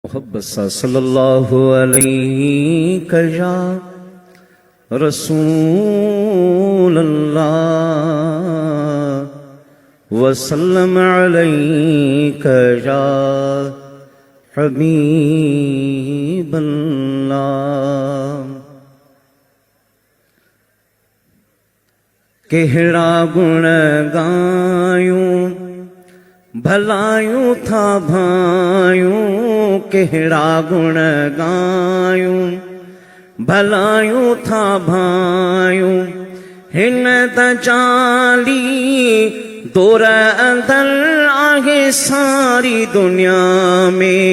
मोहब्बत सल्लल्लाहु अलैहि या रसूल अल्लाह वसल्लम अलैका या हबीब अल्लाह। केहड़ा गुण गायूं भलायूं था भायूं, केहड़ा गुण गायूं भलायूं था भायूं। हिन त चाली दौर अंदर आहे सारी दुनिया में,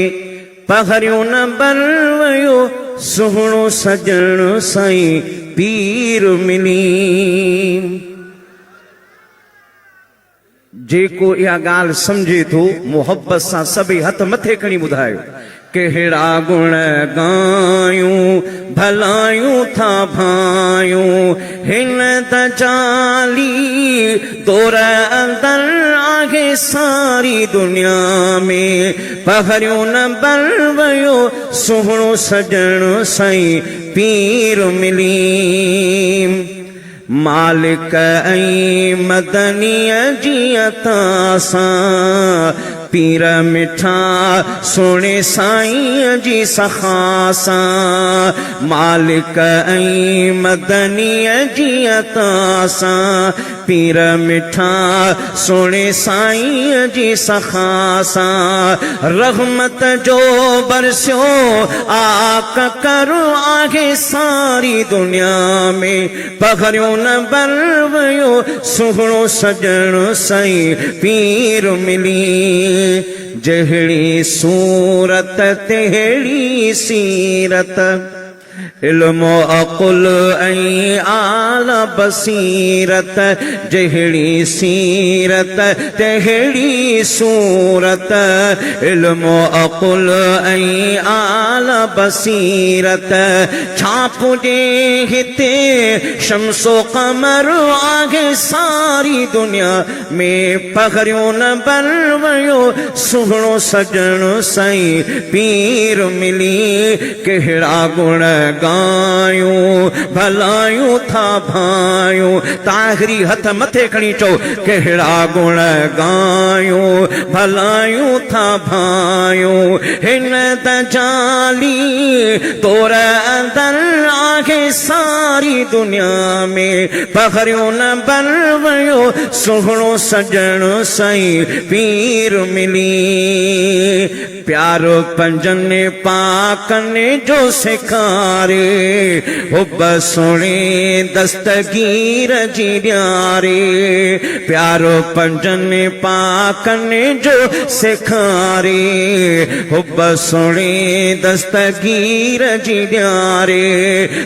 पहरियों न बलवयो सुहणो सजण साईं पीर मिली। जेको इहा ॻाल्हि सम्झे थो मोहब्बत सां सभई हथ मथे खणी ॿुधायो। केहड़ा गुण गायूं भलायूं था भायूं, हिन त चाली दौर अंदर आहे सारी दुनिया में, पहरियों न बलवयो सुहणो सजण साईं पीर मिली। मालिक ऐं मदनीअ जी अता सां पीर मिठा सोणे साईं जी सखा सां, मालिक ऐं मदनीअ जी अता सां पीर मिठा सोणे साईं जी सखा सां। रहमत जो बरसियो आक करो आहे सारी दुनिया में, पहरियों न बलवयो सुहणो सजण साईं पीर मिली। जहिड़ी सूरत तेहड़ी सीरत, इल्मो अकुल ऐं आला बसीरत। जहिड़ी सीरत तेहड़ी सूरत, इल्मो अकुल ऐं आला बसीरत। छाप जे हिते शम्सो कमर आहे सारी दुनिया में, पहरियों न बलवयो सुहणो सजण साईं पीर मिली। केहड़ा गुण गायूं भलायूं था भायूं, ताहिरी हथ मथे खणी चओ। केहड़ा गुण गायूं भलायूं था भायूं, हिन त चाली दौर अंदर आहे सारी दुनिया में, पहरियों न बलवयो सुहणो सजण साईं पीर मिली। प्यारो पंजने पाकने जो सिखारे, हुब सुणे दस्तगीर जी ॾियारे। प्यारो पंजने पाकने जो सिखारे, हुब सुणे दस्तगीर जी ॾियारे।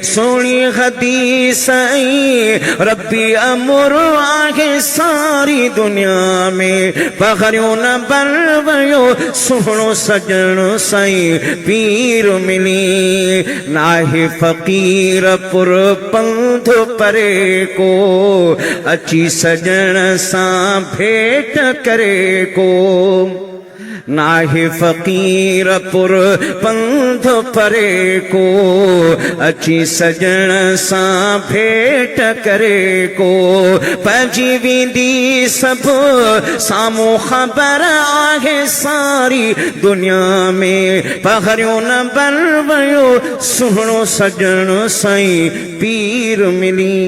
सोणी हदीस ऐं रब्बी अमर आहे सारी दुनिया में, पहरियों न बलवयो सुहणो सजण साईं पीर मिली। नाहे फ़कीर पुर पंध परे को, अची सजण सां भेट करे को। नाहे फ़कीर पुर पंध परे को, अची सजण सां भेट करे को। पइजी वेंदी सभु साम्हूं ख़बर आहे सारी दुनिया में, पहरियों न बलवयो सुहणो सजण साईं पीर मिली।